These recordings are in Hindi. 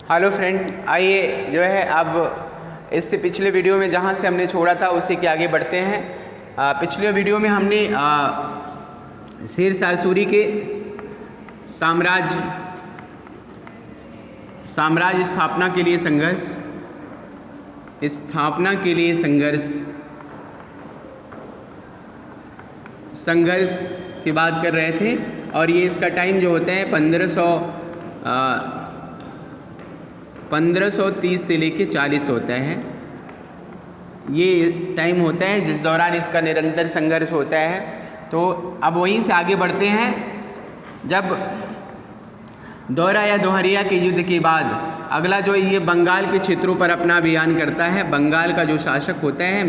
हेलो फ्रेंड, आइए जो है अब इससे पिछले वीडियो में जहाँ से हमने छोड़ा था उसी के आगे बढ़ते हैं। पिछले वीडियो में हमने शेरशाह सूरी के साम्राज्य स्थापना के लिए संघर्ष की बात कर रहे थे। और ये इसका टाइम जो होता है 1530 से लेके 40 होता है। ये टाइम होता है जिस दौरान इसका निरंतर संघर्ष होता है। तो अब वहीं से आगे बढ़ते हैं। जब दौरा या दोहरिया के युद्ध के बाद अगला जो ये बंगाल के क्षेत्रों पर अपना अभियान करता है। बंगाल का जो शासक होता है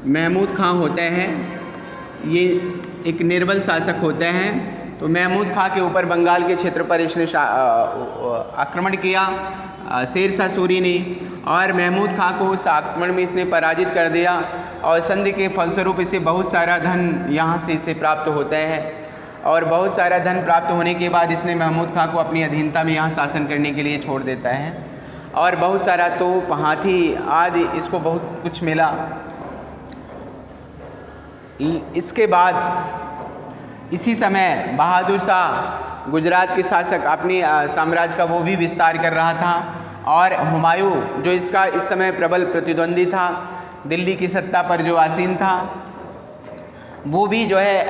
महमूद खां होता है। ये एक निर्बल शासक होता है। तो महमूद खां के ऊपर बंगाल के क्षेत्र पर इसने आक्रमण किया शेरशाह सूरी ने, और महमूद खां को उस आक्रमण में इसने पराजित कर दिया। और संधि के फलस्वरूप इसे बहुत सारा धन यहाँ से इसे प्राप्त होता है। और बहुत सारा धन प्राप्त होने के बाद इसने महमूद खां को अपनी अधीनता में यहाँ शासन करने के लिए छोड़ देता है। और बहुत सारा तोप, हाथी आदि इसको बहुत कुछ मिला। इसके बाद इसी समय बहादुर शाह गुजरात के शासक अपनी साम्राज्य का वो भी विस्तार कर रहा था। और हुमायूं जो इसका इस समय प्रबल प्रतिद्वंदी था, दिल्ली की सत्ता पर जो आसीन था, वो भी जो है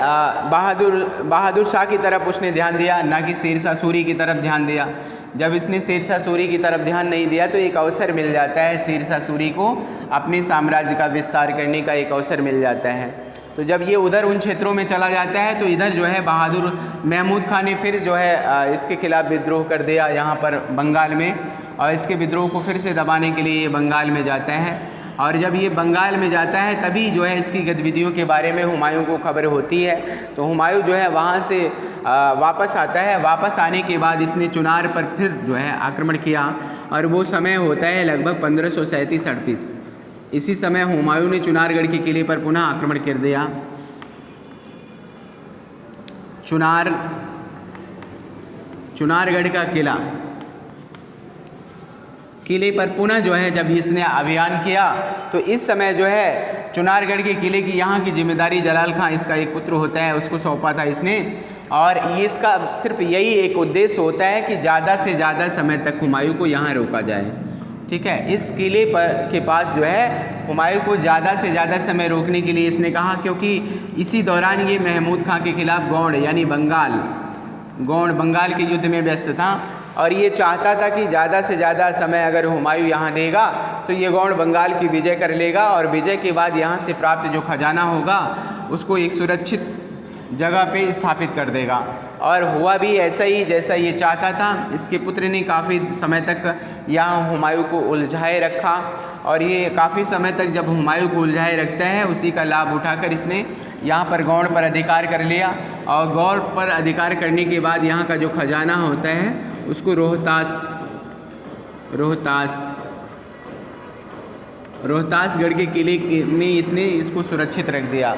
बहादुर शाह की तरफ उसने ध्यान दिया, ना कि शेरशाह सूरी की तरफ ध्यान दिया। जब इसने शेरशाह सूरी की तरफ ध्यान नहीं दिया तो एक अवसर मिल जाता है शेरशाह सूरी को अपने साम्राज्य का विस्तार करने का एक अवसर मिल जाता है। तो जब ये उधर उन क्षेत्रों में चला जाता है तो इधर जो है बहादुर महमूद खां ने फिर जो है इसके खिलाफ विद्रोह कर दिया यहाँ पर बंगाल में। और इसके विद्रोह को फिर से दबाने के लिए ये बंगाल में जाता है। और जब ये बंगाल में जाता है तभी जो है इसकी गतिविधियों के बारे में हुमायूं को खबर होती है। तो हुमायूं जो है वहाँ से वापस आता है। वापस आने के बाद इसने चुनार पर फिर जो है आक्रमण किया। और वो समय होता है लगभग 1537-38। इसी समय हुमायूं ने चुनारगढ़ के किले पर पुनः आक्रमण कर दिया। चुनारगढ़ का किले पर पुनः जो है जब इसने अभियान किया तो इस समय जो है चुनारगढ़ के किले की यहाँ की जिम्मेदारी जलाल खां, इसका एक पुत्र होता है, उसको सौंपा था इसने। और ये इसका सिर्फ यही एक उद्देश्य होता है कि ज़्यादा से ज़्यादा समय तक हुमायूं को यहाँ रोका जाए। ठीक है, इस किले के पास जो है हुमायूं को ज़्यादा से ज़्यादा समय रोकने के लिए इसने कहा, क्योंकि इसी दौरान ये महमूद खां के खिलाफ गौड़ यानी बंगाल के युद्ध में व्यस्त था। और ये चाहता था कि ज़्यादा से ज़्यादा समय अगर हुमायूं यहाँ देगा तो ये गौड़ बंगाल की विजय कर लेगा। और विजय के बाद यहाँ से प्राप्त जो खजाना होगा उसको एक सुरक्षित जगह पे स्थापित कर देगा। और हुआ भी ऐसा ही जैसा ये चाहता था। इसके पुत्र ने काफ़ी समय तक यहाँ हुमायूं को उलझाए रखा। और ये काफ़ी समय तक जब हुमायूं को उलझाए रखता है उसी का लाभ उठाकर इसने यहाँ पर गौड़ पर अधिकार कर लिया। और गौड़ पर अधिकार करने के बाद यहाँ का जो खजाना होता है उसको रोहतासगढ़ के किले में इसने इसको सुरक्षित रख दिया।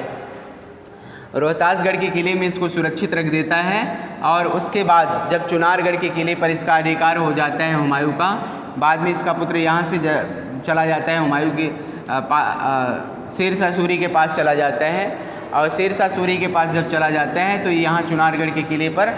रोहतासगढ़ के किले में इसको सुरक्षित रख देता है। और उसके बाद जब चुनारगढ़ के किले पर इसका अधिकार हो जाता है हुमायूं का, बाद में इसका पुत्र यहाँ से चला जाता है हुमायूं के शेरशाह सूरी के पास चला जाता है। और शेरशाह सूरी के पास जब चला जाता है तो यहाँ चुनारगढ़ के किले पर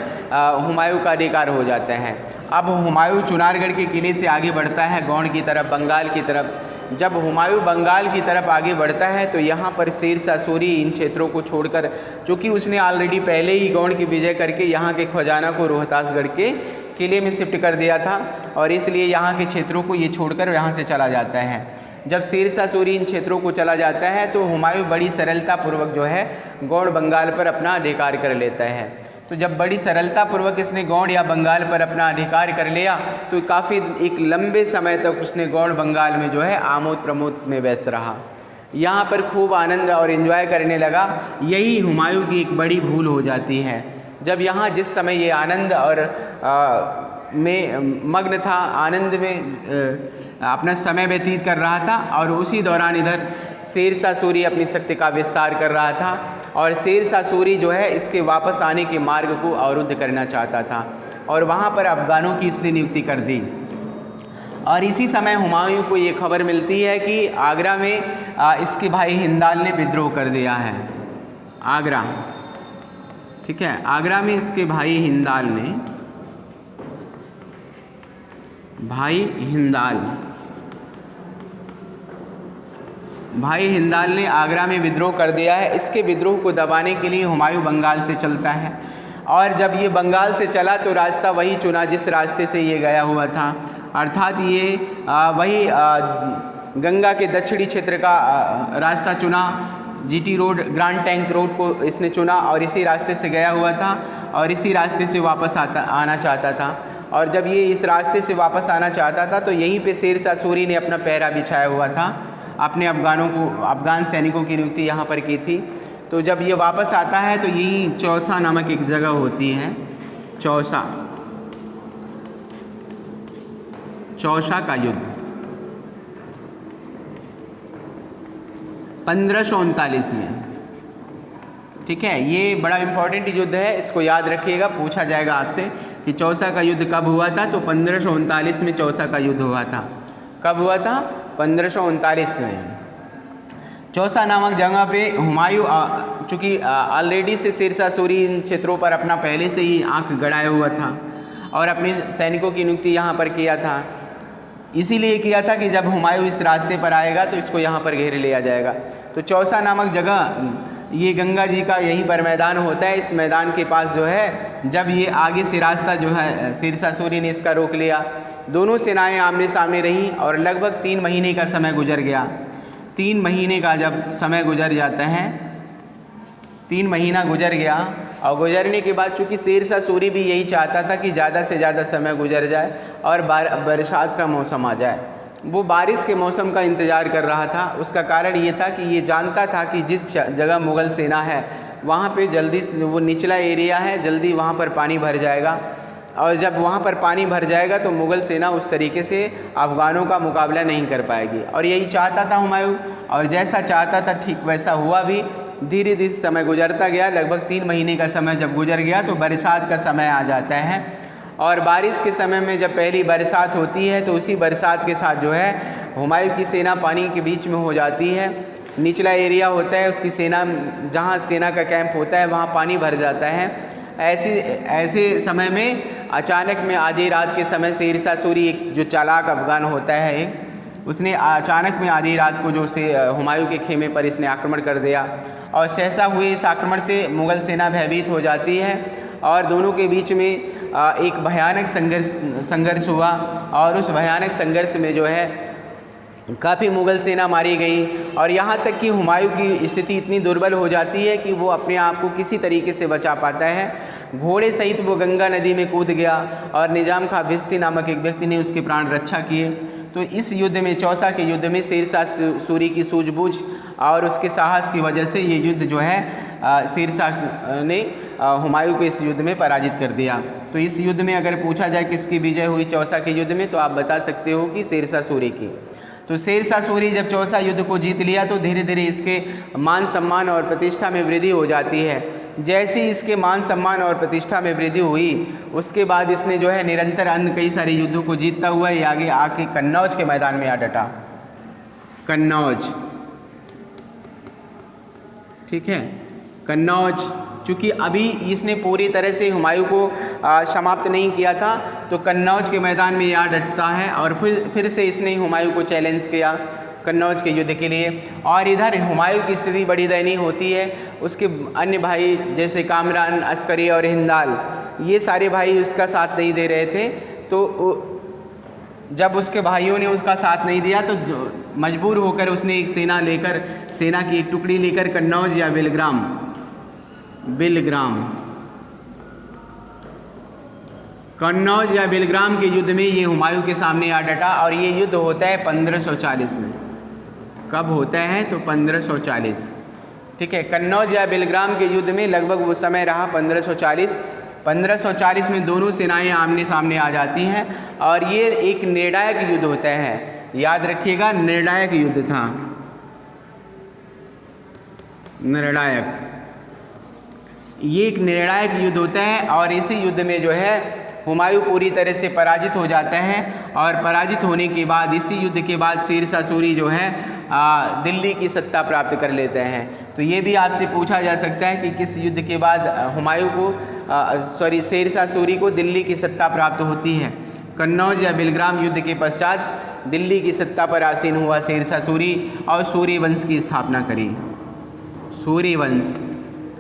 हुमायूं का अधिकार हो जाता है। अब हुमायूं चुनारगढ़ के किले से आगे बढ़ता है गौड़ की तरफ, बंगाल की तरफ। जब हुमायूं बंगाल की तरफ आगे बढ़ता है तो यहाँ पर शेरशाह सूरी इन क्षेत्रों को छोड़कर, चूँकि उसने ऑलरेडी पहले ही गौड़ की विजय करके यहाँ के खजाना को रोहतासगढ़ के किले में शिफ्ट कर दिया था, और इसलिए यहाँ के क्षेत्रों को ये छोड़कर यहाँ से चला जाता है। जब शेरशाह सूरी इन क्षेत्रों को चला जाता है तो हुमायूं बड़ी सरलतापूर्वक जो है गौड़ बंगाल पर अपना अधिकार कर लेता है। तो जब बड़ी सरलतापूर्वक इसने गौड़ या बंगाल पर अपना अधिकार कर लिया तो काफ़ी एक लंबे समय तक उसने गौड़ बंगाल में जो है आमोद प्रमोद में व्यस्त रहा। यहाँ पर खूब आनंद और एंजॉय करने लगा। यही हुमायूं की एक बड़ी भूल हो जाती है। जब यहाँ जिस समय ये आनंद और में मग्न था, आनंद में अपना समय व्यतीत कर रहा था, और उसी दौरान इधर शेरशाह सूरी अपनी शक्ति का विस्तार कर रहा था। और शेरशाह सूरी जो है इसके वापस आने के मार्ग को अवरुद्ध करना चाहता था और वहाँ पर अफ़गानों की इसने नियुक्ति कर दी। और इसी समय हुमायूं को ये खबर मिलती है कि आगरा में इसके भाई हिंदाल ने विद्रोह कर दिया है। आगरा, ठीक है, आगरा में इसके भाई हिंदाल ने आगरा में विद्रोह कर दिया है। इसके विद्रोह को दबाने के लिए हुमायूं बंगाल से चलता है और जब ये बंगाल से चला तो रास्ता वही चुना जिस रास्ते से ये गया हुआ था, अर्थात ये वही गंगा के दक्षिणी क्षेत्र का रास्ता चुना। GT road, grand tank road को इसने चुना और इसी रास्ते से गया हुआ था और इसी रास्ते से वापस आना चाहता था। और जब ये इस रास्ते से वापस आना चाहता था तो यहीं पे शेरशाह सूरी ने अपना पहरा बिछाया हुआ था, अपने अफ़गान सैनिकों की नियुक्ति यहाँ पर की थी। तो जब ये वापस आता है तो यही चौसा नामक एक जगह होती है, चौसा का युद्ध 1539 में, ठीक है। ये बड़ा इम्पोर्टेंट युद्ध है, इसको याद रखिएगा, पूछा जाएगा आपसे कि चौसा का युद्ध कब हुआ था। तो 1539 में चौसा का युद्ध हुआ था। कब हुआ था? 1539 में। चौसा नामक जगह पे हुमायूं चूँकि ऑलरेडी से शेरशाह सूरी इन क्षेत्रों पर अपना पहले से ही आंख गड़ाए हुआ था और अपने सैनिकों की नियुक्ति यहाँ पर किया था। इसीलिए किया था कि जब हुमायूं इस रास्ते पर आएगा तो इसको यहाँ पर घेर लिया जाएगा। तो चौसा नामक जगह, ये गंगा जी का यहीं पर मैदान होता है। इस मैदान के पास जो है, जब ये आगे से रास्ता जो है शेरशाह सूरी ने इसका रोक लिया, दोनों सेनाएं आमने सामने रहीं और लगभग 3 महीने का समय गुजर गया। 3 महीने का जब समय गुजर जाता है, 3 महीना गुजर गया और गुजरने के बाद चूँकि शेरशाह सूरी भी यही चाहता था कि ज़्यादा से ज़्यादा समय गुजर जाए और बरसात का मौसम आ जाए। वो बारिश के मौसम का इंतज़ार कर रहा था। उसका कारण ये था कि ये जानता था कि जिस जगह मुग़ल सेना है वहाँ पे जल्दी से, वो निचला एरिया है, जल्दी वहाँ पर पानी भर जाएगा और जब वहाँ पर पानी भर जाएगा तो मुग़ल सेना उस तरीके से अफ़गानों का मुकाबला नहीं कर पाएगी। और यही चाहता था हुमायूं, और जैसा चाहता था ठीक वैसा हुआ भी। धीरे धीरे समय गुजरता गया। लगभग 3 महीने का समय जब गुजर गया तो बरसात का समय आ जाता है और बारिश के समय में जब पहली बरसात होती है तो उसी बरसात के साथ जो है हुमायूं की सेना पानी के बीच में हो जाती है। निचला एरिया होता है, उसकी सेना, जहाँ सेना का कैंप होता है वहाँ पानी भर जाता है। ऐसे समय में अचानक में आधी रात के समय शेरशाह सूरी, एक जो चालाक अफ़गान होता है, उसने अचानक में आधी रात को जो से हुमायूं के खेमे पर इसने आक्रमण कर दिया और सहसा हुए इस आक्रमण से मुग़ल सेना भयभीत हो जाती है और दोनों के बीच में एक भयानक संघर्ष हुआ और उस भयानक संघर्ष में जो है काफ़ी मुग़ल सेना मारी गई और यहाँ तक कि हुमायूं की स्थिति इतनी दुर्बल हो जाती है कि वो अपने आप को किसी तरीके से बचा पाता है। घोड़े सहित वो गंगा नदी में कूद गया और निजाम खां भिस्ती नामक एक व्यक्ति ने उसकी प्राण रक्षा किए। तो इस युद्ध में, चौसा के युद्ध में शेरशाह सूरी की सूझबूझ और उसके साहस की वजह से ये युद्ध जो है शेरशाह ने हुमायूं को इस युद्ध में पराजित कर दिया। तो इस युद्ध में अगर पूछा जाए किसकी विजय हुई चौसा के युद्ध में, तो आप बता सकते हो कि शेरशाह सूरी की। तो शेरशाह सूरी जब चौसा युद्ध को जीत लिया तो धीरे धीरे इसके मान सम्मान और प्रतिष्ठा में वृद्धि हो जाती है। जैसे ही इसके मान सम्मान और प्रतिष्ठा में वृद्धि हुई, उसके बाद इसने जो है निरंतर अन्य कई सारे युद्धों को जीतता हुआ ये आगे आके कन्नौज के मैदान में आ डटा। कन्नौज, ठीक है, कन्नौज, चूँकि अभी इसने पूरी तरह से हुमायूं को समाप्त नहीं किया था तो कन्नौज के मैदान में आ डटता है और फिर से इसने हुमायूं को चैलेंज किया कन्नौज के युद्ध के लिए। और इधर हुमायूं की स्थिति बड़ी दयनीय होती है। उसके अन्य भाई जैसे कामरान, अस्करी और हिंदाल, ये सारे भाई उसका साथ नहीं दे रहे थे। तो जब उसके भाइयों ने उसका साथ नहीं दिया तो मजबूर होकर उसने एक सेना की एक टुकड़ी लेकर कन्नौज या कन्नौज या बेलग्राम के युद्ध में ये हुमायूं के सामने आ डटा और ये युद्ध होता है 1540 में। कब होता है? तो 1540, ठीक है। कन्नौज या बेलग्राम के युद्ध में लगभग वो समय रहा 1540। 1540 में दोनों सेनाएं आमने सामने आ जाती हैं और ये एक निर्णायक युद्ध होता है। याद रखिएगा, निर्णायक युद्ध था, निर्णायक। ये एक निर्णायक युद्ध होता है और इसी युद्ध में जो है हुमायूं पूरी तरह से पराजित हो जाता है और पराजित होने के बाद इसी युद्ध के बाद शेरशाह सूरी जो है दिल्ली की सत्ता प्राप्त कर लेते हैं। तो ये भी आपसे पूछा जा सकता है कि किस युद्ध के बाद हुमायूं को शेरशाह सूरी को दिल्ली की सत्ता प्राप्त होती है। कन्नौज या बिलग्राम युद्ध के पश्चात दिल्ली की सत्ता पर आसीन हुआ शेरशाह सूरी और सूर्य वंश की स्थापना करी। सूर्य वंश,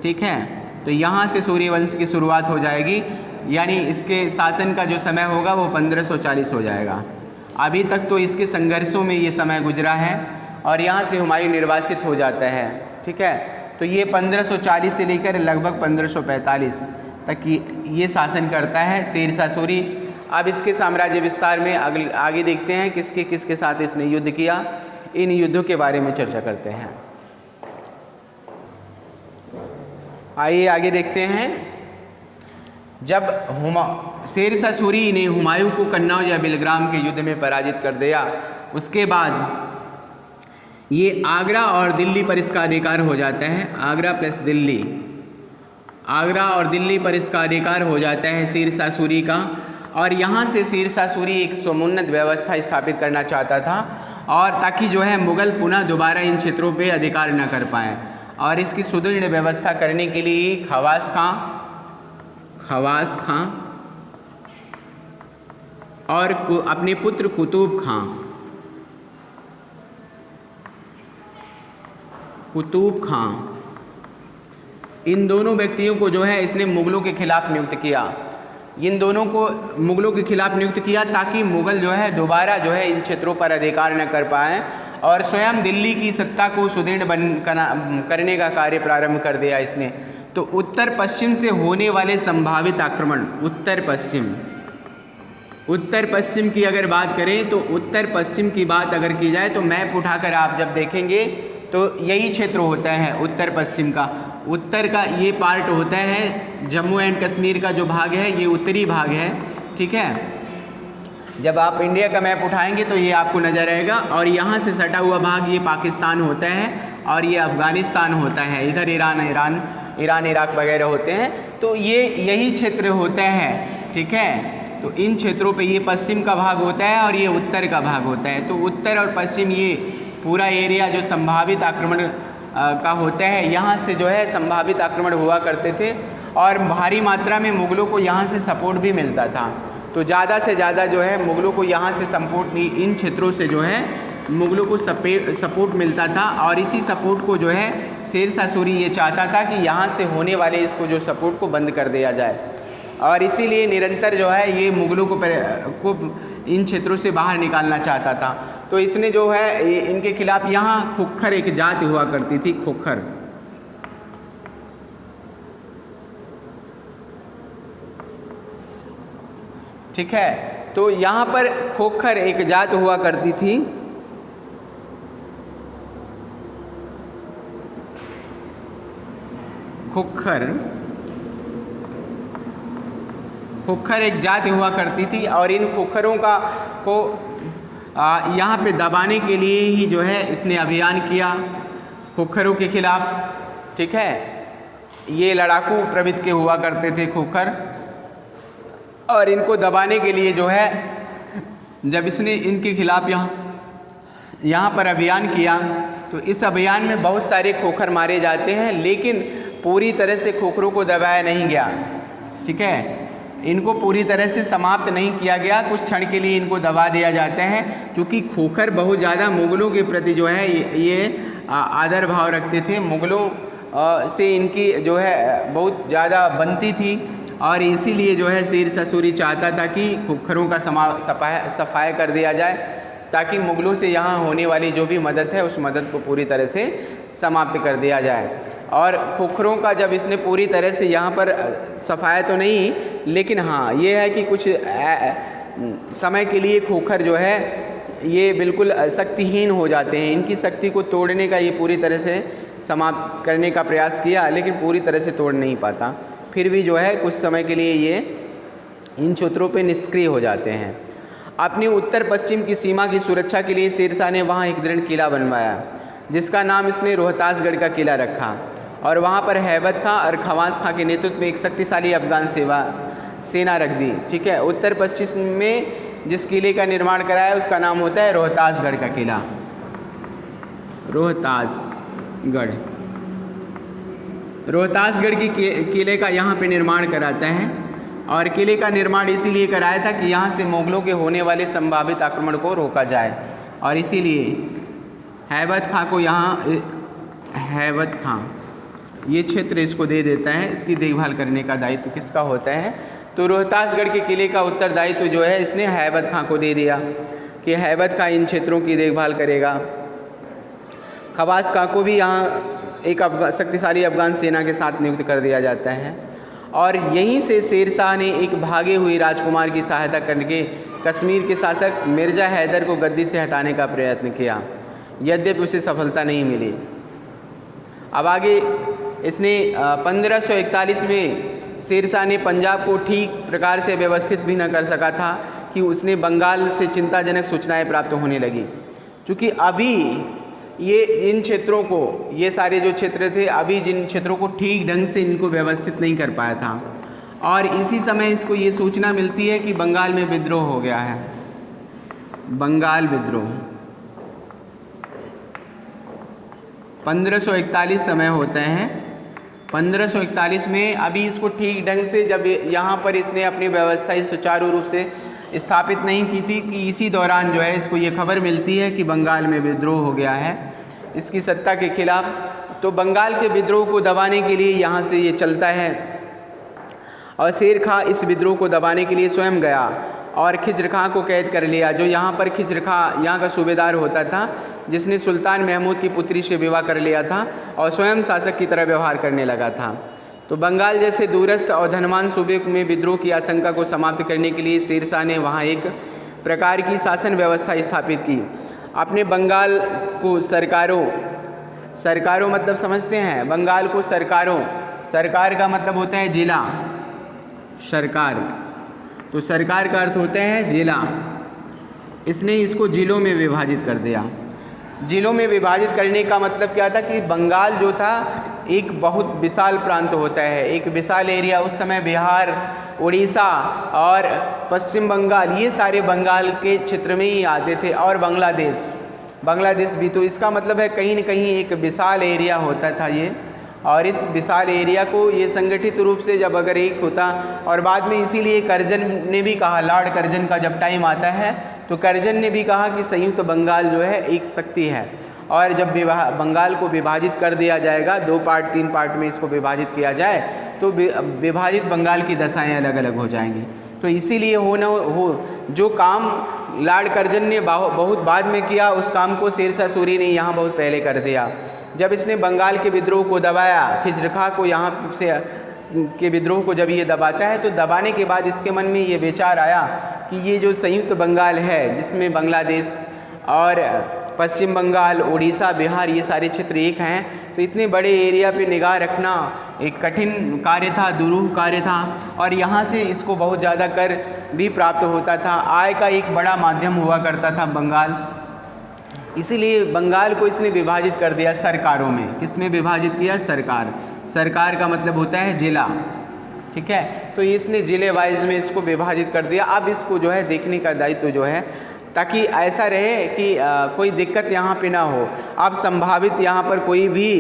ठीक है, तो यहाँ से सूर्य वंश की शुरुआत हो जाएगी, यानी इसके शासन का जो समय होगा वो 1540 हो जाएगा। अभी तक तो इसके संघर्षों में ये समय गुजरा है और यहाँ से हुमायूं निर्वासित हो जाता है, ठीक है। तो ये 1540 से लेकर लगभग 1545 तक ये शासन करता है शेरशाह सूरी। अब इसके साम्राज्य विस्तार में आगे देखते हैं किसके किसके साथ इसने युद्ध किया, इन युद्धों के बारे में चर्चा करते हैं। आइए आगे देखते हैं। जब शेरशाह सूरी ने हुमायूं को कन्नौज या बिलग्राम के युद्ध में पराजित कर दिया, उसके बाद ये आगरा और दिल्ली पर इसका अधिकार हो जाता है। आगरा प्लस दिल्ली, आगरा और दिल्ली पर इसका अधिकार हो जाता है शेरशाह सूरी का। और यहाँ से शेरशाह सूरी एक समुन्नत व्यवस्था स्थापित करना चाहता था और ताकि जो है मुग़ल पुनः दोबारा इन क्षेत्रों पे अधिकार न कर पाएँ। और इसकी सुदृढ़ व्यवस्था करने के लिए खवास खां और अपने पुत्र कुतुब खां, इन दोनों व्यक्तियों को जो है इसने मुग़लों के खिलाफ नियुक्त किया। इन दोनों को मुग़लों के खिलाफ नियुक्त किया ताकि मुग़ल जो है दोबारा जो है इन क्षेत्रों पर अधिकार न कर पाएँ और स्वयं दिल्ली की सत्ता को सुदृढ़ करने का कार्य प्रारंभ कर दिया इसने। तो उत्तर पश्चिम से होने वाले संभावित आक्रमण, उत्तर पश्चिम की अगर बात करें तो उत्तर पश्चिम की बात अगर की जाए तो मैप उठाकर आप जब देखेंगे तो यही क्षेत्र होता है उत्तर पश्चिम का। उत्तर का ये पार्ट होता है जम्मू एंड कश्मीर का जो भाग है, ये उत्तरी भाग है, ठीक है। जब आप इंडिया का मैप उठाएंगे तो ये आपको नज़र आएगा और यहाँ से सटा हुआ भाग ये पाकिस्तान होता है और ये अफ़गानिस्तान होता है, इधर ईरान इराक वगैरह होते हैं। तो ये यही क्षेत्र होते हैं, ठीक है। तो इन क्षेत्रों पे ये पश्चिम का भाग होता है और ये उत्तर का भाग होता है। तो उत्तर और पश्चिम ये पूरा एरिया जो संभावित आक्रमण का होता है, यहाँ से जो है संभावित आक्रमण हुआ करते थे और भारी मात्रा में मुग़लों को यहाँ से सपोर्ट भी मिलता था। तो ज़्यादा से ज़्यादा जो है मुग़लों को यहाँ से सपोर्ट, इन क्षेत्रों से जो है मुग़लों को सपोर्ट मिलता था और इसी सपोर्ट को जो है शेरशाह सूरी ये चाहता था कि यहाँ से होने वाले इसको जो सपोर्ट को बंद कर दिया जाए और इसीलिए निरंतर जो है ये मुग़लों को इन क्षेत्रों से बाहर निकालना चाहता था। तो इसने जो है इनके खिलाफ यहाँ खोखर एक जाति हुआ करती थी, खोखर, ठीक है। तो यहाँ पर खोखर एक जात हुआ करती थी। खोखर एक जाति हुआ करती थी और इन खोखरों को यहाँ पे दबाने के लिए ही जो है इसने अभियान किया खोखरों के खिलाफ, ठीक है। ये लड़ाकू प्रवृत्ति के हुआ करते थे खोखर और इनको दबाने के लिए जो है जब इसने इनके खिलाफ यहाँ पर अभियान किया तो इस अभियान में बहुत सारे खोखर मारे जाते हैं, लेकिन पूरी तरह से खोखरों को दबाया नहीं गया, ठीक है। इनको पूरी तरह से समाप्त नहीं किया गया, कुछ क्षण के लिए इनको दबा दिया जाता है क्योंकि खोखर बहुत ज़्यादा मुग़लों के प्रति जो है ये आदर भाव रखते थे। मुग़लों से इनकी जो है बहुत ज़्यादा बनती थी और इसीलिए जो है शेरशाह सूरी चाहता था कि खोखरों का सफाया कर दिया जाए ताकि मुग़लों से यहाँ होने वाली जो भी मदद है उस मदद को पूरी तरह से समाप्त कर दिया जाए। और खोखरों का जब इसने पूरी तरह से यहाँ पर सफाया तो नहीं, लेकिन हाँ ये है कि कुछ समय के लिए खोखर जो है ये बिल्कुल शक्तिहीन हो जाते हैं। इनकी शक्ति को तोड़ने का ये पूरी तरह से समाप्त करने का प्रयास किया, लेकिन पूरी तरह से तोड़ नहीं पाता। फिर भी जो है कुछ समय के लिए ये इन क्षेत्रों पे निष्क्रिय हो जाते हैं। अपनी उत्तर पश्चिम की सीमा की सुरक्षा के लिए शेरशाह ने वहाँ एक दृढ़ किला बनवाया जिसका नाम इसने रोहतासगढ़ का किला रखा और वहाँ पर हैबत खां और खवास खां के नेतृत्व में एक शक्तिशाली अफगान सेना रख दी। ठीक है, उत्तर पश्चिम में जिस किले का निर्माण कराया उसका नाम होता है रोहतासगढ़ का किला, रोहतासगढ़। रोहतासगढ़ के किले का यहाँ पे निर्माण कराता है और किले का निर्माण इसीलिए कराया था कि यहाँ से मुगलों के होने वाले संभावित आक्रमण को रोका जाए, और इसीलिए हैबत खां को यहाँ हैबत खां ये क्षेत्र इसको दे देता है। इसकी देखभाल करने का दायित्व किसका होता है? तो रोहतासगढ़ के किले का उत्तरदायित्व जो है इसने हैबत खां को दे दिया कि हैबत खां इन क्षेत्रों की देखभाल करेगा। खवास खां को भी यहाँ एक शक्तिशाली अफगान सेना के साथ नियुक्त कर दिया जाता है, और यहीं से शेरशाह ने एक भागे हुए राजकुमार की सहायता करके कश्मीर के शासक मिर्ज़ा हैदर को गद्दी से हटाने का प्रयत्न किया, यद्यपि उसे सफलता नहीं मिली। अब आगे इसने 1541 में शेरशाह ने पंजाब को ठीक प्रकार से व्यवस्थित भी न कर सका था कि उसने बंगाल से चिंताजनक सूचनाएं प्राप्त होने लगी, क्योंकि अभी ये इन क्षेत्रों को, ये सारे जो क्षेत्र थे, अभी जिन क्षेत्रों को ठीक ढंग से इनको व्यवस्थित नहीं कर पाया था, और इसी समय इसको ये सूचना मिलती है कि बंगाल में विद्रोह हो गया है, बंगाल विद्रोह। 1541 समय होते हैं। 1541 में अभी इसको ठीक ढंग से जब यहाँ पर इसने अपनी व्यवस्था सुचारू रूप से स्थापित नहीं की थी कि इसी दौरान जो है इसको ये खबर मिलती है कि बंगाल में विद्रोह हो गया है इसकी सत्ता के खिलाफ। तो बंगाल के विद्रोह को दबाने के लिए यहाँ से ये चलता है, और शेर खां इस विद्रोह को दबाने के लिए स्वयं गया और खिज्र खां को कैद कर लिया, जो यहाँ पर खिज्र खां यहाँ का सूबेदार होता था, जिसने सुल्तान महमूद की पुत्री से विवाह कर लिया था और स्वयं शासक की तरह व्यवहार करने लगा था। तो बंगाल जैसे दूरस्थ और धनवान सूबे में विद्रोह की आशंका को समाप्त करने के लिए शेरशाह ने वहाँ एक प्रकार की शासन व्यवस्था स्थापित की। अपने बंगाल को सरकारों मतलब समझते हैं, बंगाल को सरकार का मतलब होता है जिला, सरकार, तो सरकार का अर्थ होता है जिला। इसने इसको जिलों में विभाजित कर दिया। जिलों में विभाजित करने का मतलब क्या था कि बंगाल जो था एक बहुत विशाल प्रांत होता है, एक विशाल एरिया। उस समय बिहार, उड़ीसा और पश्चिम बंगाल, ये सारे बंगाल के क्षेत्र में ही आते थे, और बांग्लादेश भी। तो इसका मतलब है कहीं न कहीं एक विशाल एरिया होता था ये, और इस विशाल एरिया को ये संगठित रूप से जब अगर एक होता, और बाद में इसीलिए कर्जन ने भी कहा, लॉर्ड कर्जन का जब टाइम आता है तो कर्जन ने भी कहा कि संयुक्त बंगाल जो है एक शक्ति है, और जब बंगाल को विभाजित कर दिया जाएगा, 2 पार्ट 3 पार्ट में इसको विभाजित किया जाए तो विभाजित बंगाल की दशाएं अलग अलग हो जाएंगी। तो इसीलिए जो काम लॉर्ड कर्जन ने बहुत बाद में किया, उस काम को शेरशाह सूरी ने यहाँ बहुत पहले कर दिया। जब इसने बंगाल के विद्रोह को दबाया, खिज्र खां को यहाँ से के विद्रोह को जब ये दबाता है, तो दबाने के बाद इसके मन में ये विचार आया कि ये जो संयुक्त बंगाल है, जिसमें बांग्लादेश और पश्चिम बंगाल, उड़ीसा, बिहार, ये सारे क्षेत्र एक हैं, तो इतने बड़े एरिया पे निगाह रखना एक कठिन कार्य था, दुरूह कार्य था, और यहाँ से इसको बहुत ज़्यादा कर भी प्राप्त होता था। आय का एक बड़ा माध्यम हुआ करता था बंगाल। इसीलिए बंगाल को इसने विभाजित कर दिया सरकारों में। किसमें विभाजित किया? सरकार का मतलब होता है जिला, ठीक है। तो इसने जिले वाइज में इसको विभाजित कर दिया। अब इसको जो है देखने का दायित्व जो है, ताकि ऐसा रहे कि कोई दिक्कत यहाँ पे ना हो, अब संभावित यहाँ पर कोई भी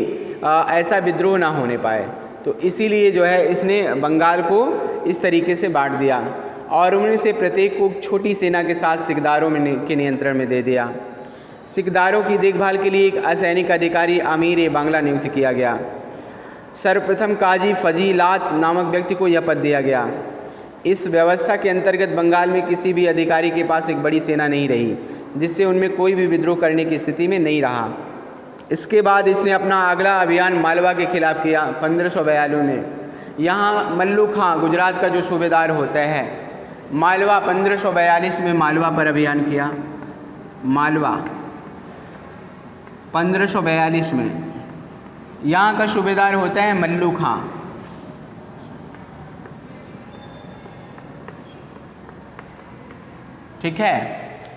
ऐसा विद्रोह ना होने पाए। तो इसीलिए जो है इसने बंगाल को इस तरीके से बांट दिया, और उनमें से प्रत्येक को छोटी सेना के साथ सिकदारों के नियंत्रण में दे दिया। सिकदारों की देखभाल के लिए एक असैनिक अधिकारी अमीर बांग्ला नियुक्त किया गया। सर्वप्रथम काजी फजीलात नामक व्यक्ति को यह पद दिया गया। इस व्यवस्था के अंतर्गत बंगाल में किसी भी अधिकारी के पास एक बड़ी सेना नहीं रही, जिससे उनमें कोई भी विद्रोह करने की स्थिति में नहीं रहा। इसके बाद इसने अपना अगला अभियान मालवा के खिलाफ किया 1542 में। यहाँ मल्लू खां गुजरात का जो सूबेदार होता है, मालवा 1542 में मालवा पर अभियान किया। मालवा 1542 में यहाँ का सूबेदार होता है मल्लू खां। ठीक है,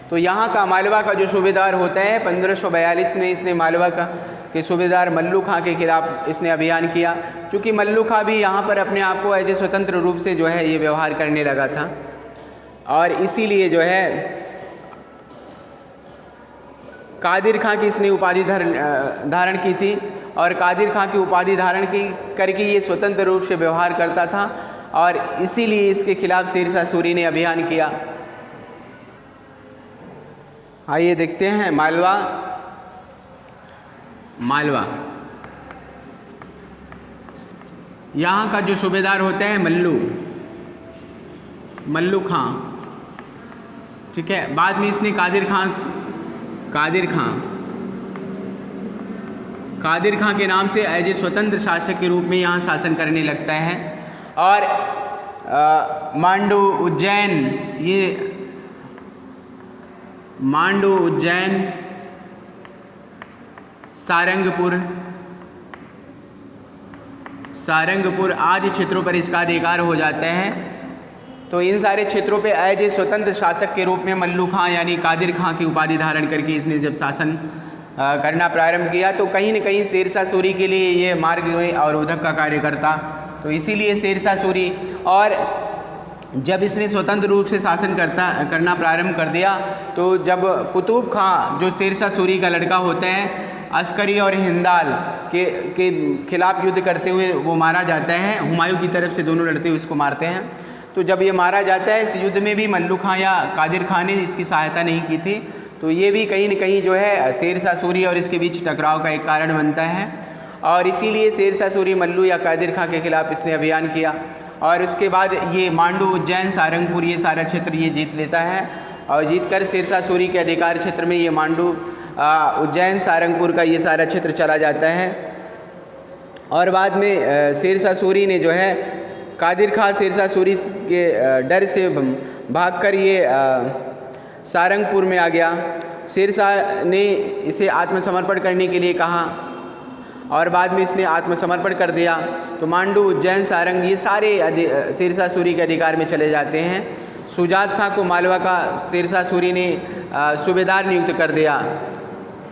तो यहाँ का मालवा का जो सूबेदार होता है 1542 में इसने मालवा का कि सूबेदार मल्लू खां के खिलाफ इसने अभियान किया, क्योंकि मल्लू खां भी यहाँ पर अपने आप को एज स्वतंत्र रूप से जो है ये व्यवहार करने लगा था, और इसीलिए जो है कादिर खां की इसने उपाधि धारण की थी, और कादिर खां की उपाधि धारण की करके ये स्वतंत्र रूप से व्यवहार करता था, और इसीलिए इसके खिलाफ शेरशाह सूरी ने अभियान किया। आइए देखते हैं मालवा। मालवा यहाँ का जो सूबेदार होते हैं मल्लू खां, ठीक है। बाद में इसने कादिर खां के नाम से एज ए स्वतंत्र शासक के रूप में यहाँ शासन करने लगता है। और मांडू उज्जैन सारंगपुर आदि क्षेत्रों पर इसका अधिकार हो जाता है। तो इन सारे क्षेत्रों पे एज ए स्वतंत्र शासक के रूप में मल्लू खां यानी कादिर खां की उपाधि धारण करके इसने जब शासन करना प्रारंभ किया, तो कहीं न कहीं शेरशाह सूरी के लिए ये मार्ग और उधक का कार्य करता। तो इसीलिए शेरशाह सूरी, और जब इसने स्वतंत्र रूप से शासन करना प्रारंभ कर दिया, तो जब कुतुब खां जो शेरशाह सूरी का लड़का होते हैं, अस्करी और हिंदाल के खिलाफ युद्ध करते हुए वो मारा जाता है। हुमायूं की तरफ से दोनों लड़ते हुए उसको मारते हैं। तो जब ये मारा जाता है, इस युद्ध में भी मल्लू खां या कादिर खां ने इसकी सहायता नहीं की थी। तो ये भी कहीं न कहीं जो है शेरशाह सूरी और इसके बीच टकराव का एक कारण बनता है, और इसीलिए शेरशाह सूरी मल्लू या कादिर खां के खिलाफ इसने अभियान किया। और उसके बाद ये मांडू, उज्जैन, सारंगपुर ये सारा क्षेत्र ये जीत लेता है, और जीतकर शेरशाह सूरी के अधिकार क्षेत्र में ये मांडू, उज्जैन, सारंगपुर का ये सारा क्षेत्र चला जाता है। और बाद में शेरशाह सूरी ने जो है कादिर खां शेरशाह सूरी के डर से भागकर ये सारंगपुर में आ गया। शेरशाह ने इसे आत्मसमर्पण करने के लिए कहा, और बाद में इसने आत्मसमर्पण कर दिया। तो मांडू, उज्जैन, सारंग ये सारे शेरशाह सूरी के अधिकार में चले जाते हैं। शुजात खां को मालवा का शेरशाह सूरी ने सूबेदार नियुक्त कर दिया।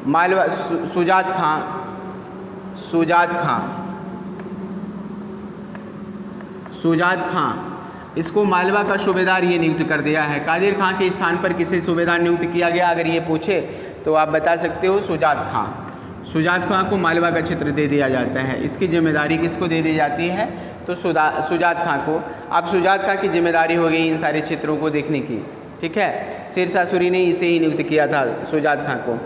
मालवा शुजात खां इसको मालवा का सूबेदार ये नियुक्त कर दिया है। कादिर खां के स्थान पर किसे सूबेदार नियुक्त किया गया, अगर ये पूछे तो आप बता सकते हो शुजात खां को मालवा का क्षेत्र दे दिया जाता है। इसकी जिम्मेदारी किसको दे दी जाती है, तो शुजात खां को। अब शुजात खां की जिम्मेदारी हो गई इन सारे क्षेत्रों को देखने की, ठीक है। शेरशाह सूरी ने इसे ही नियुक्त किया था, शुजात खां को।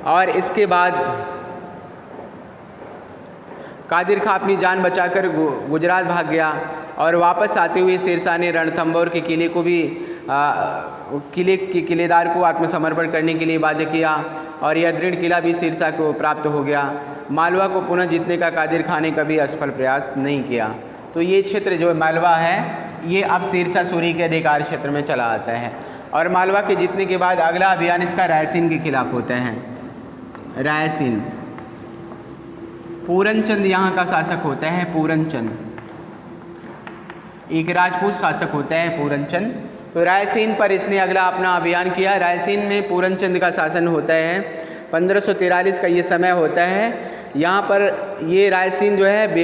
और इसके बाद कादिर खां अपनी जान बचाकर गुजरात भाग गया, और वापस आते हुए शेरशाह ने रणथंभौर के किले को भी किले के किलेदार को आत्मसमर्पण करने के लिए बाध्य किया, और यह दृढ़ किला भी शेरशाह को प्राप्त हो गया। मालवा को पुनः जीतने का कादिर खां ने कभी असफल प्रयास नहीं किया। तो ये क्षेत्र जो मालवा है ये अब शेरशाह सूरी के अधिकार क्षेत्र में चला आता है। और मालवा के जीतने के बाद अगला अभियान इसका रायसीन के खिलाफ होता है। रायसीन, पूरनचंद यहाँ का शासक होता है। पूरनचंद एक राजपूत शासक होता है पूरनचंद। तो रायसीन पर इसने अगला अपना अभियान किया। रायसीन में पूरनचंद का शासन होता है। 1543 का ये समय होता है। यहाँ पर ये रायसीन जो है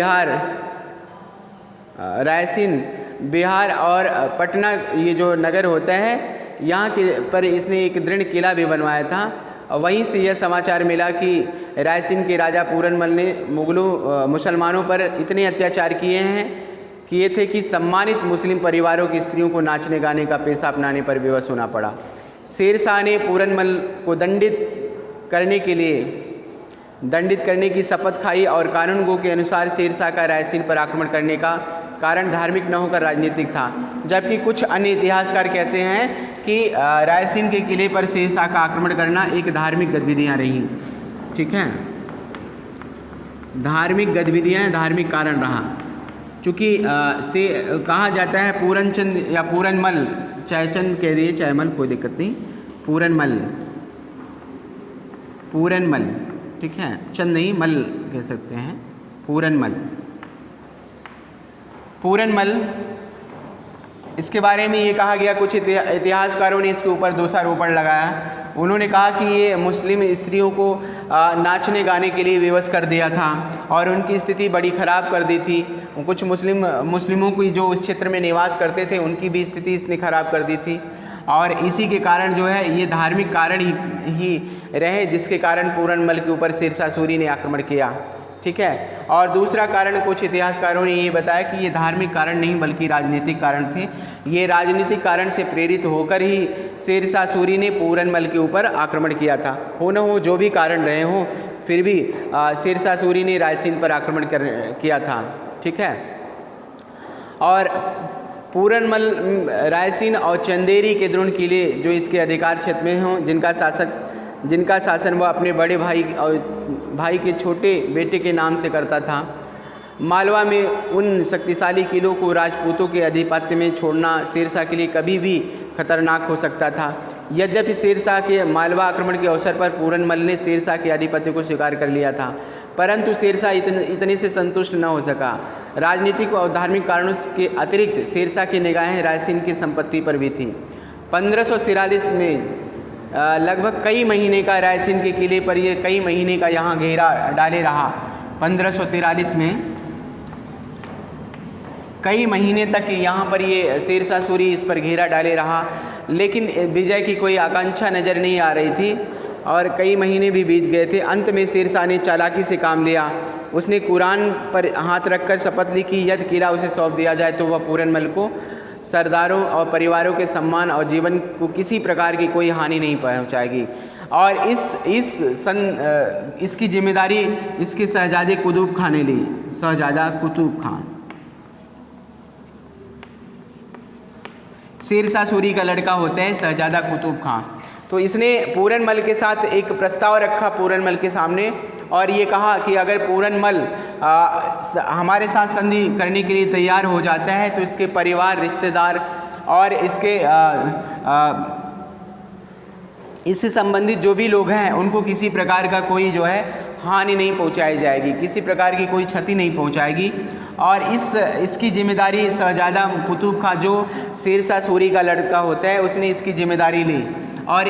बिहार और पटना ये जो नगर होता है यहाँ के पर इसने एक दृढ़ किला भी बनवाया था। और वहीं से यह समाचार मिला कि रायसीन के राजा पूरनमल ने मुसलमानों पर इतने अत्याचार किए थे कि सम्मानित मुस्लिम परिवारों की स्त्रियों को नाचने गाने का पेशा अपनाने पर विवश होना पड़ा। शेरशाह ने पूरनमल को दंडित करने की शपथ खाई, और कानून गो के अनुसार शेरशाह का रायसीन पर आक्रमण करने का कारण धार्मिक न होकर राजनीतिक था। जबकि कुछ अन्य इतिहासकार कहते हैं कि रायसीन के किले पर शेरशाह का आक्रमण करना एक धार्मिक गतिविधियाँ रहीं, ठीक है, धार्मिक गतिविधियाँ, धार्मिक कारण रहा। चूँकि से कहा जाता है पूरनचंद या पूरनमल, चाहे चंद कह दिए चाहे मल, कोई दिक्कत नहीं, पूरनमल, ठीक है, चंद नहीं मल कह सकते हैं, पूरनमल इसके बारे में ये कहा गया, कुछ इतिहासकारों ने इसके ऊपर दोषारोपण लगाया। उन्होंने कहा कि ये मुस्लिम स्त्रियों को नाचने गाने के लिए विवश कर दिया था और उनकी स्थिति बड़ी ख़राब कर दी थी। कुछ मुस्लिमों की जो उस क्षेत्र में निवास करते थे उनकी भी स्थिति इसने ख़राब कर दी थी और इसी के कारण जो है ये धार्मिक कारण ही रहे जिसके कारण पूरनमल के ऊपर शेरशाह ने आक्रमण किया। ठीक है। और दूसरा कारण कुछ इतिहासकारों ने ये बताया कि ये धार्मिक कारण नहीं बल्कि राजनीतिक कारण थे। ये राजनीतिक कारण से प्रेरित होकर ही शेरशाह सूरी ने पूरनमल के ऊपर आक्रमण किया था। हो न हो जो भी कारण रहे हों, फिर भी शेरशाह सूरी ने रायसीन पर आक्रमण किया था। ठीक है। और पूरनमल, रायसीन और चंदेरी के द्रोण किले जो इसके अधिकार क्षेत्र में हों, जिनका शासन वह अपने बड़े भाई और भाई के छोटे बेटे के नाम से करता था। मालवा में उन शक्तिशाली किलों को राजपूतों के आधिपत्य में छोड़ना शेरशाह के लिए कभी भी खतरनाक हो सकता था। यद्यपि शेरशाह के मालवा आक्रमण के अवसर पर पूरनमल ने शेरशाह के आधिपत्य को स्वीकार कर लिया था, परंतु शेरशाह इतने से संतुष्ट न हो सका। राजनीतिक और धार्मिक कारणों के अतिरिक्त शेरशाह की निगाहें रायसीन की संपत्ति पर भी थी। 1543 में लगभग कई महीने का रायसीन के किले पर ये कई महीने का यहाँ घेरा डाले रहा। 1543 में कई महीने तक यहाँ पर ये शेरशाह सूरी इस पर घेरा डाले रहा, लेकिन विजय की कोई आकांक्षा नज़र नहीं आ रही थी और कई महीने भी बीत गए थे। अंत में शेरशाह ने चालाकी से काम लिया। उसने कुरान पर हाथ रखकर शपथ ली कि यदि किला उसे सौंप दिया जाए तो वह पूरनमल को सरदारों और परिवारों के सम्मान और जीवन को किसी प्रकार की कोई हानि नहीं पहुंचाएगी। और इसकी जिम्मेदारी इसके शहजादे कुतुब खान ने ली। शहजादा कुतुब खान शेरशाह सूरी का लड़का होता है शहजादा कुतुब खान। तो इसने पूरनमल के साथ एक प्रस्ताव रखा पूरनमल के सामने और ये कहा कि अगर पूरनमल हमारे साथ संधि करने के लिए तैयार हो जाता है तो इसके परिवार, रिश्तेदार और इससे संबंधित जो भी लोग हैं उनको किसी प्रकार का कोई जो है हानि नहीं पहुंचाई जाएगी, किसी प्रकार की कोई क्षति नहीं पहुंचाएगी। और इसकी जिम्मेदारी शहजादा कुतुब खान जो शेरशाह सूरी का लड़का होता है उसने इसकी जिम्मेदारी ली और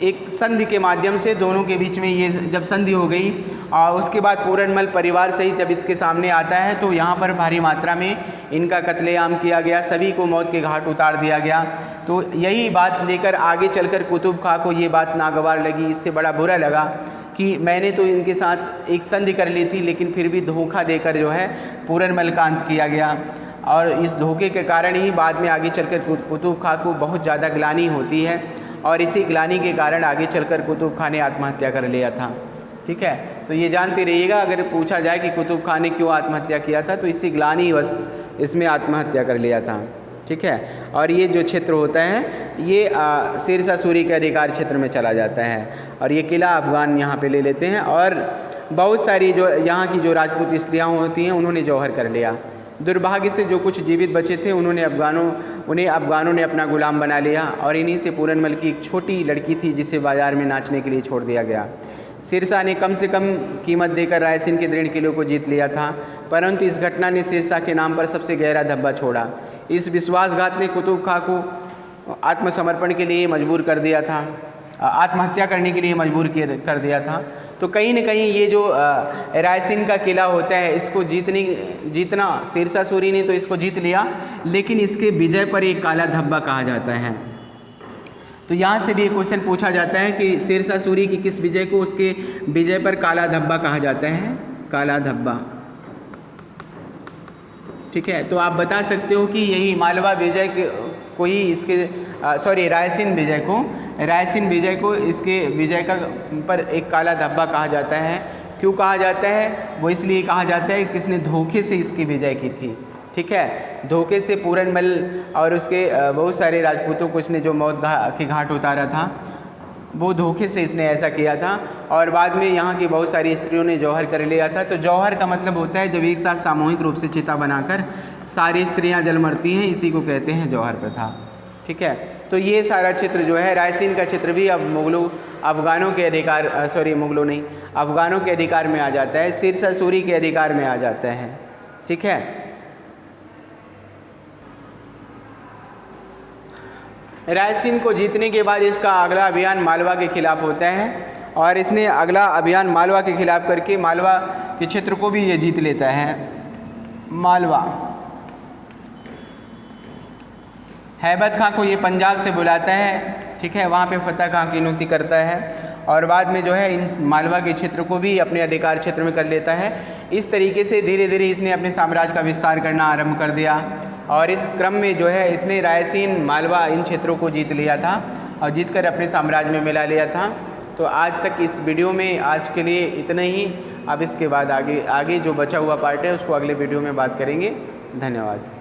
एक संधि के माध्यम से दोनों के बीच में ये जब संधि हो गई और उसके बाद पूरनमल परिवार सहित जब इसके सामने आता है तो यहाँ पर भारी मात्रा में इनका कत्लेआम किया गया, सभी को मौत के घाट उतार दिया गया। तो यही बात लेकर आगे चलकर कुतुब खां को ये बात नागवार लगी, इससे बड़ा बुरा लगा कि मैंने तो इनके साथ एक संधि कर ली थी लेकिन फिर भी धोखा देकर जो है पूरनमल का अंत किया गया। और इस धोखे के कारण ही बाद में आगे चलकर कुतुब खां को बहुत ज़्यादा ग्लानि होती है और इसी ग्लानि के कारण आगे चलकर कुतुब खां ने आत्महत्या कर लिया था। ठीक है। तो ये जानते रहिएगा, अगर पूछा जाए कि कुतुब खां ने क्यों आत्महत्या किया था तो इसी ग्लानि बस इसमें आत्महत्या कर लिया था। ठीक है। और ये जो क्षेत्र होता है ये शेरशाह सूरी के अधिकार क्षेत्र में चला जाता है और ये किला अफगान यहाँ पे ले लेते हैं और बहुत सारी जो यहाँ की जो राजपूत स्त्रियाँ होती हैं उन्होंने जौहर कर लिया। दुर्भाग्य से जो कुछ जीवित बचे थे उन्हें अफगानों ने अपना गुलाम बना लिया और इन्हीं से पूरनमल की एक छोटी लड़की थी जिसे बाज़ार में नाचने के लिए छोड़ दिया गया। शेरशाह ने कम से कम कीमत देकर रायसीन के दृढ़ किलों को जीत लिया था, परंतु इस घटना ने शेरशाह के नाम पर सबसे गहरा धब्बा छोड़ा। इस विश्वासघात ने कुतुब खां को आत्मसमर्पण के लिए मजबूर कर दिया था, आत्महत्या करने के लिए मजबूर कर दिया था। तो कहीं न कहीं ये जो रायसीन का किला होता है इसको जीतना शेरशाह सूरी ने तो इसको जीत लिया, लेकिन इसके विजय पर एक काला धब्बा कहा जाता है। तो यहाँ से भी एक क्वेश्चन पूछा जाता है कि शेरशाह सूरी की किस विजय को उसके विजय पर काला धब्बा कहा जाता है? काला धब्बा। ठीक है। तो आप बता सकते हो कि यही मालवा विजय को ही इसके रायसीन विजय को इसके विजय का पर एक काला धब्बा कहा जाता है। क्यों कहा जाता है? वो इसलिए कहा जाता है कि किसने धोखे से इसकी विजय की थी। ठीक है। धोखे से पूरनमल और उसके बहुत सारे राजपूतों को इसने जो मौत के घाट उतारा था वो धोखे से इसने ऐसा किया था और बाद में यहाँ की बहुत सारी स्त्रियों ने जौहर कर लिया था। तो जौहर का मतलब होता है जब एक साथ सामूहिक रूप से चिता बनाकर सारी स्त्रियाँ जल मरती हैं, इसी को कहते हैं जौहर प्रथा। ठीक है। तो ये सारा क्षेत्र जो है रायसीन का क्षेत्र भी अब अफगानों के अधिकार में आ जाता है, शेरशाह सूरी के अधिकार में आ जाता है। ठीक है। रायसीन को जीतने के बाद इसका अगला अभियान मालवा के खिलाफ होता है और इसने अगला अभियान मालवा के खिलाफ करके मालवा के क्षेत्र को भी ये जीत लेता है। मालवा, हैबत खां को ये पंजाब से बुलाता है, ठीक है, वहाँ पे फतेह खां की नियुक्ति करता है और बाद में जो है इन मालवा के क्षेत्र को भी अपने अधिकार क्षेत्र में कर लेता है। इस तरीके से धीरे धीरे इसने अपने साम्राज्य का विस्तार करना आरंभ कर दिया और इस क्रम में जो है इसने रायसीन, मालवा इन क्षेत्रों को जीत लिया था और जीतकर अपने साम्राज्य में मिला लिया था। तो आज तक इस वीडियो में आज के लिए इतना ही। अब इसके बाद आगे जो बचा हुआ पार्ट है उसको अगले वीडियो में बात करेंगे। धन्यवाद।